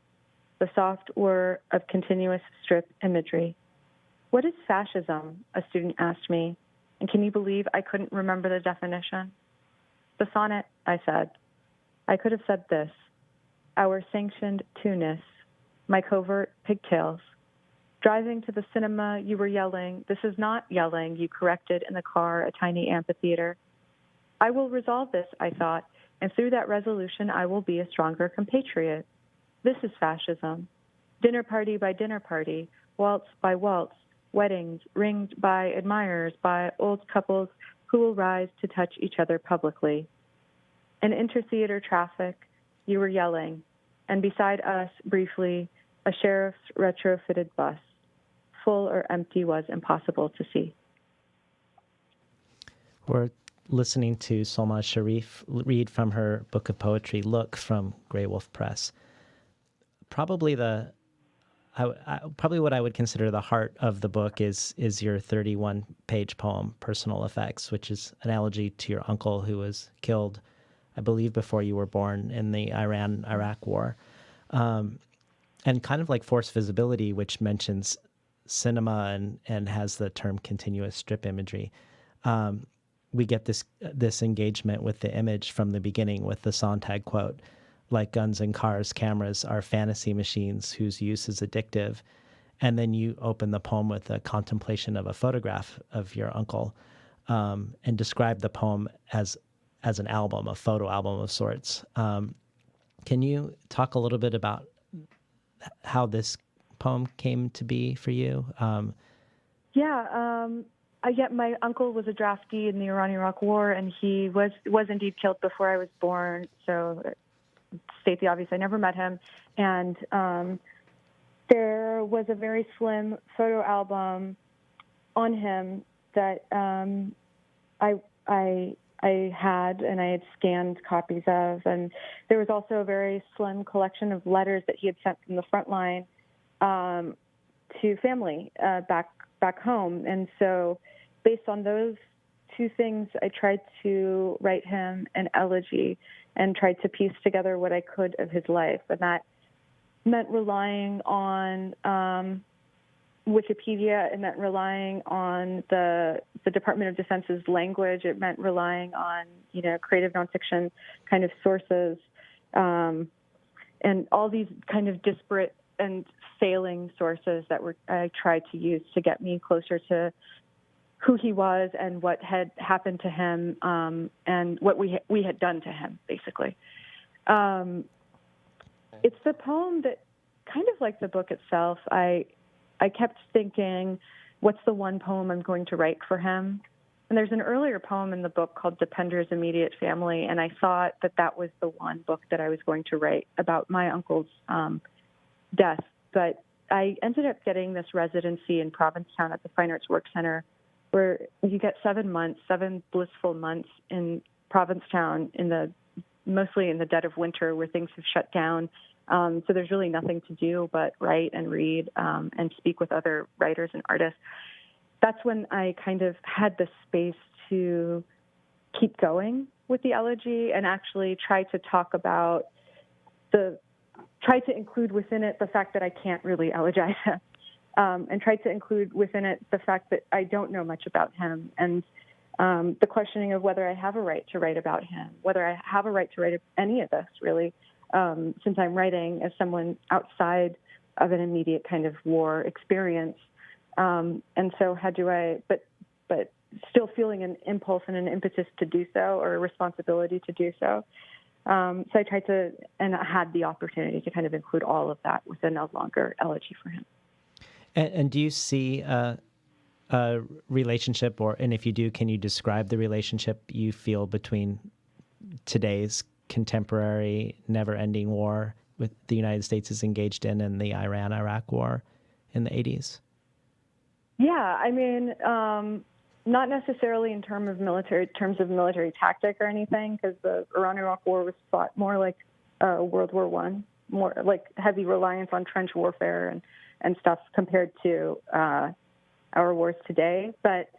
The soft whir of continuous strip imagery. What is fascism? A student asked me, and can you believe I couldn't remember the definition? The sonnet, I said. I could have said this. Our sanctioned two-ness, my covert pigtails. Driving to the cinema, you were yelling. This is not yelling, you corrected in the car, a tiny amphitheater. I will resolve this, I thought, and through that resolution, I will be a stronger compatriot. This is fascism. Dinner party by dinner party, waltz by waltz, weddings ringed by admirers, by old couples who will rise to touch each other publicly. In intertheater traffic, you were yelling, and beside us, briefly, a sheriff's retrofitted bus. Full or empty was impossible to see. We're listening to Solmaz Sharif read from her book of poetry, Look, from Grey Wolf Press. Probably probably what I would consider the heart of the book is your 31-page poem, Personal Effects, which is an elegy to your uncle who was killed, I believe, before you were born in the Iran-Iraq War. And kind of like Forced Visibility, which mentions cinema and has the term continuous strip imagery. We get this engagement with the image from the beginning with the Sontag quote, like guns and cars, cameras are fantasy machines whose use is addictive. And then you open the poem with a contemplation of a photograph of your uncle, and describe the poem as an album, a photo album of sorts. Can you talk a little bit about how this poem came to be for you? My uncle was a draftee in the Iran-Iraq War, and he was indeed killed before I was born. So, state the obvious, I never met him. And there was a very slim photo album on him that I had, and I had scanned copies of. And there was also a very slim collection of letters that he had sent from the front line to family back home. And so based on those two things, I tried to write him an elegy and tried to piece together what I could of his life. And that meant relying on Wikipedia. It meant relying on the Department of Defense's language. It meant relying on, creative nonfiction kind of sources, and all these kind of disparate and failing sources that I tried to use to get me closer to who he was and what had happened to him, and what we had done to him, basically. It's the poem that, kind of like the book itself, I kept thinking, what's the one poem I'm going to write for him? And there's an earlier poem in the book called Depender's Immediate Family, and I thought that was the one book that I was going to write about my uncle's death. But I ended up getting this residency in Provincetown at the Fine Arts Work Center, where you get 7 blissful months in Provincetown, mostly in the dead of winter, where things have shut down. So there's really nothing to do but write and read and speak with other writers and artists. That's when I kind of had the space to keep going with the elegy and actually try to include within it the fact that I can't really elegize him, and try to include within it the fact that I don't know much about him, and the questioning of whether I have a right to write about him, whether I have a right to write any of this, really, since I'm writing as someone outside of an immediate kind of war experience. And so how do I, but still feeling an impulse and an impetus to do so, or a responsibility to do so. So I tried to, and I had the opportunity to kind of include all of that within a longer elegy for him. And do you see a relationship, and if you do, can you describe the relationship you feel between today's contemporary never-ending war with the United States is engaged in and the Iran-Iraq war in the 80s? Yeah, I mean, not necessarily in terms of military tactic or anything, because the Iran-Iraq war was fought more like World War I, more like heavy reliance on trench warfare and stuff compared to our wars today. But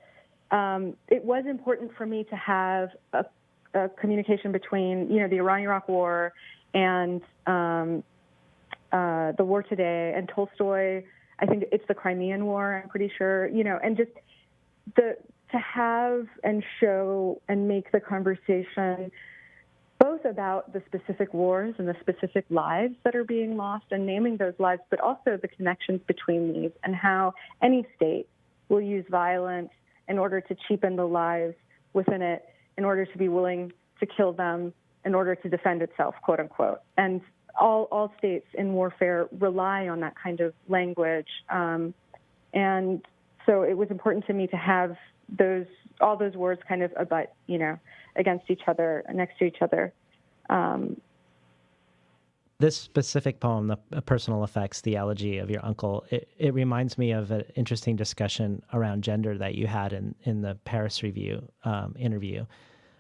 it was important for me to have a communication between, the Iran-Iraq war and the war today, and Tolstoy. I think it's the Crimean War, I'm pretty sure, and just to have and show and make the conversation both about the specific wars and the specific lives that are being lost and naming those lives, but also the connections between these and how any state will use violence in order to cheapen the lives within it, in order to be willing to kill them, in order to defend itself, quote unquote. And all states in warfare rely on that kind of language, And so it was important to me to have all those words kind of abut, against each other, next to each other. This specific poem, The Personal Effects, the elegy of your uncle, it reminds me of an interesting discussion around gender that you had in the Paris Review interview.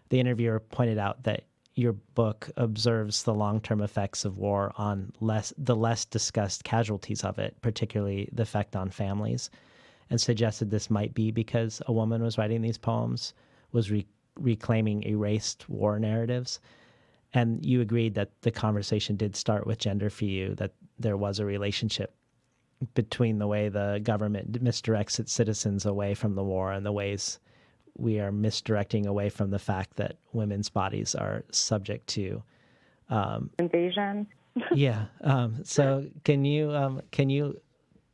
The interviewer pointed out that your book observes the long-term effects of war on the less discussed casualties of it, particularly the effect on families, and suggested this might be because a woman was writing these poems, was reclaiming erased war narratives. And you agreed that the conversation did start with gender for you, that there was a relationship between the way the government misdirects its citizens away from the war and the ways we are misdirecting away from the fact that women's bodies are subject to invasion. Yeah. So can you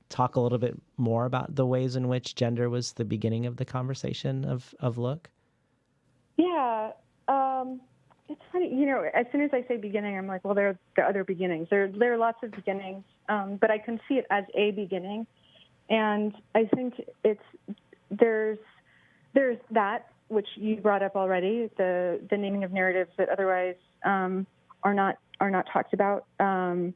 talk a little bit more about the ways in which gender was the beginning of the conversation of Look? Yeah. It's funny, as soon as I say beginning, I'm like, well, there are other beginnings. There are lots of beginnings, but I can see it as a beginning. And I think there's that, which you brought up already, the naming of narratives that otherwise are not talked about and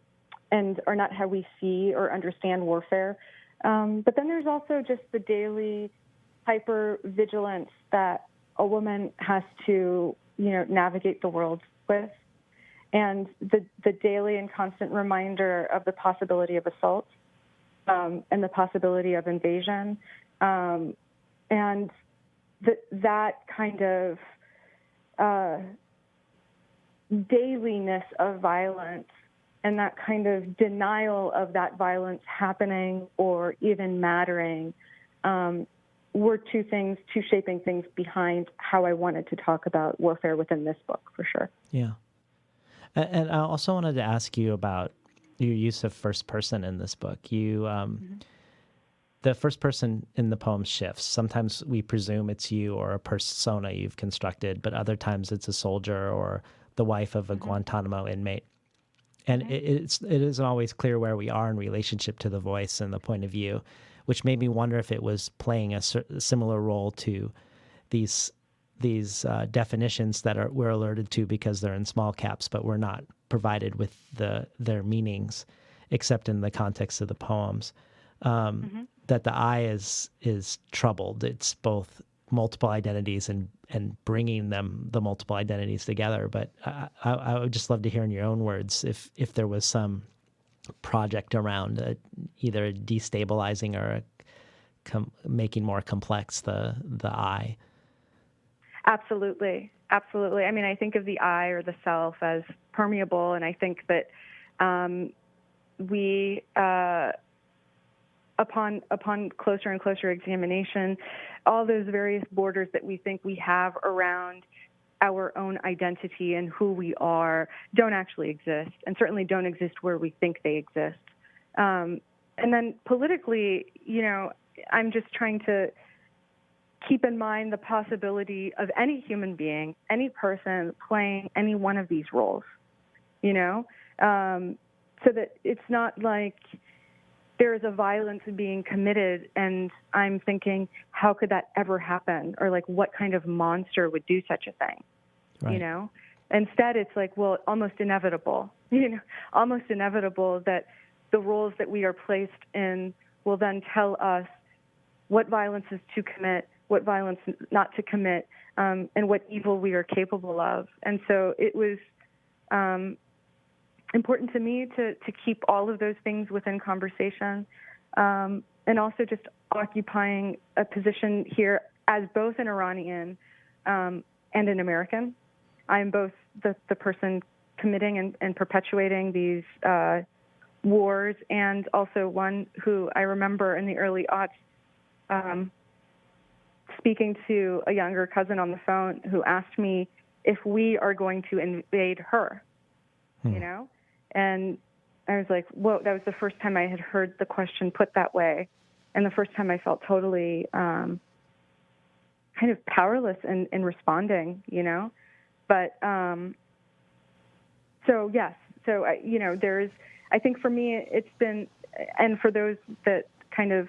are not how we see or understand warfare. But then there's also just the daily hyper-vigilance that a woman has to navigate the world with, and the daily and constant reminder of the possibility of assault and the possibility of invasion, and that kind of dailiness of violence and that kind of denial of that violence happening or even mattering were two shaping things behind how I wanted to talk about warfare within this book, for sure. Yeah. And I also wanted to ask you about your use of first person in this book. You, the first person in the poem shifts. Sometimes we presume it's you or a persona you've constructed, but other times it's a soldier or the wife of a Guantanamo inmate. And it isn't always clear where we are in relationship to the voice and the point of view, which made me wonder if it was playing a similar role to these definitions that we're alerted to because they're in small caps, but we're not provided with their meanings, except in the context of the poems. That the I is troubled. It's both multiple identities and bringing the multiple identities together. But I would just love to hear in your own words if there was some project around either destabilizing or making more complex the I. Absolutely. I mean, I think of the I or the self as permeable, and I think that we, upon closer and closer examination, all those various borders that we think we have around our own identity and who we are don't actually exist, and certainly don't exist where we think they exist. And then politically, I'm just trying to keep in mind the possibility of any human being, any person playing any one of these roles, so that it's not like there is a violence being committed and I'm thinking, how could that ever happen? Or like, what kind of monster would do such a thing? Right. Instead it's like, well, almost inevitable that the roles that we are placed in will then tell us what violence is to commit, what violence not to commit, and what evil we are capable of. And so it was important to me to keep all of those things within conversation, and also just occupying a position here as both an Iranian and an American. I'm both the person committing and perpetuating these wars, and also one who I remember in the early aughts speaking to a younger cousin on the phone who asked me if we are going to invade her, And I was like, whoa, that was the first time I had heard the question put that way, and the first time I felt totally kind of powerless in responding, But so yes, so there's, I think for me it's been, and for those that kind of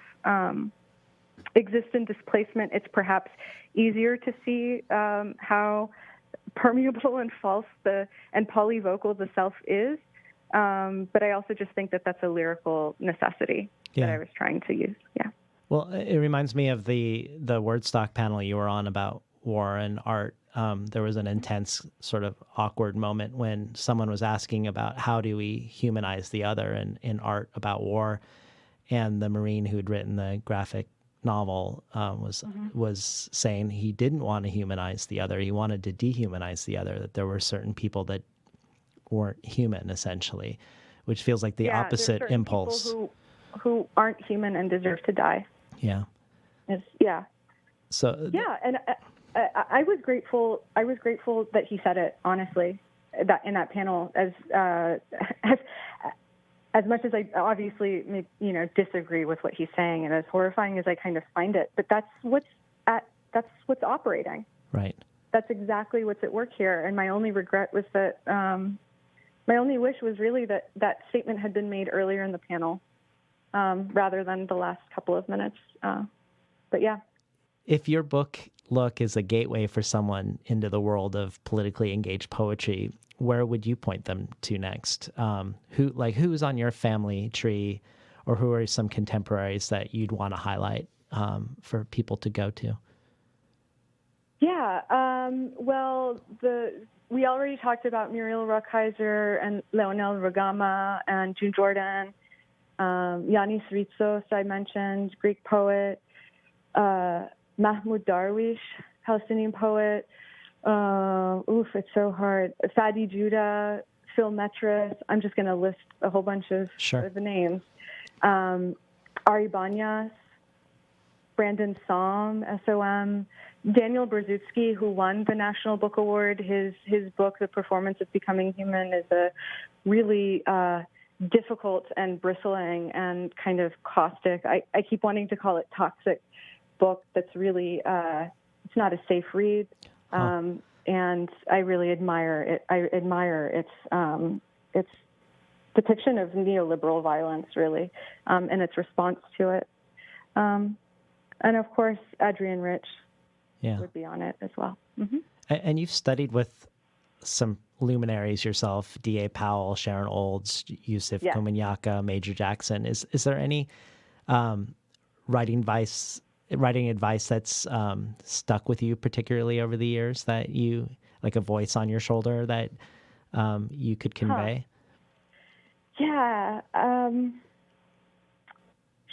exist in displacement, it's perhaps easier to see how permeable and false and polyvocal the self is. But I also just think that that's a lyrical necessity that I was trying to use. Yeah. Well, it reminds me of the Wordstock panel you were on about war and art. There was an intense sort of awkward moment when someone was asking about how do we humanize the other in art about war. And the Marine who'd written the graphic novel was saying he didn't want to humanize the other. He wanted to dehumanize the other, that there were certain people that weren't human, essentially, which feels like the opposite impulse. People who aren't human and deserve to die. Yeah. So and I was grateful. I was grateful that he said it honestly, that in that panel, as much as I obviously disagree with what he's saying, and as horrifying as I kind of find it, but that's what's operating. Right. That's exactly what's at work here. And my only regret was that my only wish was really that statement had been made earlier in the panel, rather than the last couple of minutes. But yeah. If your book Look is a gateway for someone into the world of politically engaged poetry, where would you point them to next? Who's on your family tree, or who are some contemporaries that you'd want to highlight for people to go to? Yeah. We already talked about Muriel Rukeyser and Leonel Rugama and June Jordan, Yanis Ritsos, I mentioned, Greek poet, Mahmoud Darwish, Palestinian poet. It's so hard. Fadi Judah, Phil Metris. I'm just going to list a whole bunch of the names. Ari Banyas, Brandon Som, SOM, Daniel Berzutsky, who won the National Book Award. His book, The Performance of Becoming Human, is a really difficult and bristling and kind of caustic. I keep wanting to call it toxic book. That's really it's not a safe read, and I really admire it. I admire its depiction of neoliberal violence, really, and its response to it. And of course, Adrienne Rich would be on it as well. Mm-hmm. And you've studied with some luminaries yourself: D.A. Powell, Sharon Olds, Yusuf Komunyakaa, Major Jackson. Is there any writing advice that's stuck with you particularly over the years, that you, like a voice on your shoulder, that you could convey? Yeah.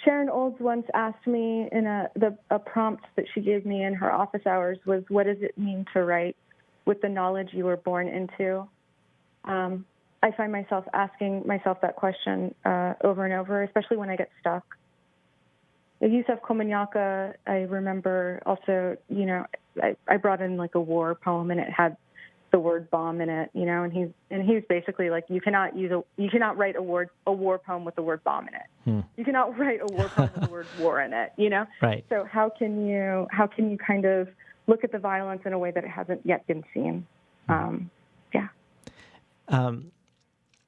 Sharon Olds once asked me in a prompt that she gave me in her office hours was, what does it mean to write with the knowledge you were born into? I find myself asking myself that question over and over, especially when I get stuck. Yusuf Komunyakaa, I remember also, I brought in like a war poem and it had the word bomb in it, and he's basically like, you cannot write a war poem with the word bomb in it. You cannot write a war poem with the word war in it, Right. So how can you kind of look at the violence in a way that it hasn't yet been seen? And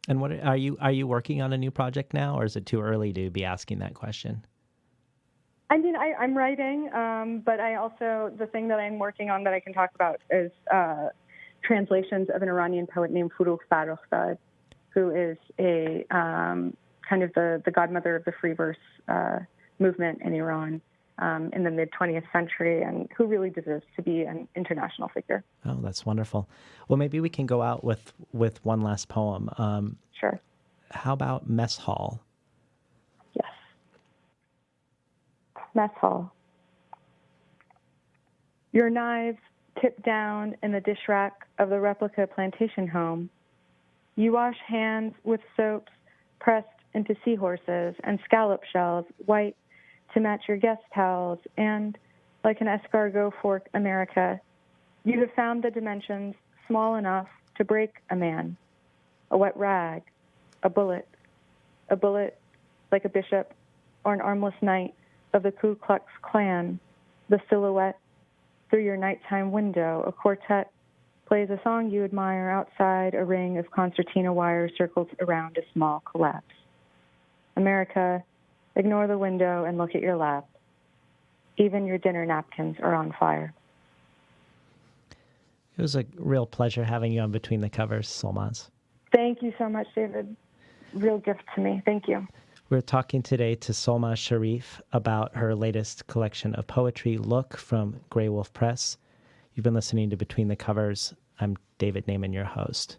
what are you working on a new project now, or is it too early to be asking that question? I mean, I'm writing, but I also, the thing that I'm working on that I can talk about is translations of an Iranian poet named Furugh Farrokhzad, who is a kind of the godmother of the free verse movement in Iran in the mid-20th century, and who really deserves to be an international figure. Oh, that's wonderful. Well, maybe we can go out with one last poem. Sure. How about Mess Hall? Yes. Mess Hall. Your knives tipped down in the dish rack of the replica plantation home. You wash hands with soaps pressed into seahorses and scallop shells, white to match your guest towels, and, like an escargot fork America, you have found the dimensions small enough to break a man. A wet rag, a bullet like a bishop or an armless knight of the Ku Klux Klan, the silhouette through your nighttime window. A quartet plays a song you admire outside a ring of concertina wire circled around a small collapse. America, Ignore the window and look at your lap. Even your dinner napkins are on fire. It was a real pleasure having you on Between the Covers, Solmaz. Thank you so much, David. Real gift to me. Thank you. We're talking today to Solmaz Sharif about her latest collection of poetry, Look, from Grey Wolf Press. You've been listening to Between the Covers. I'm David Naiman, your host.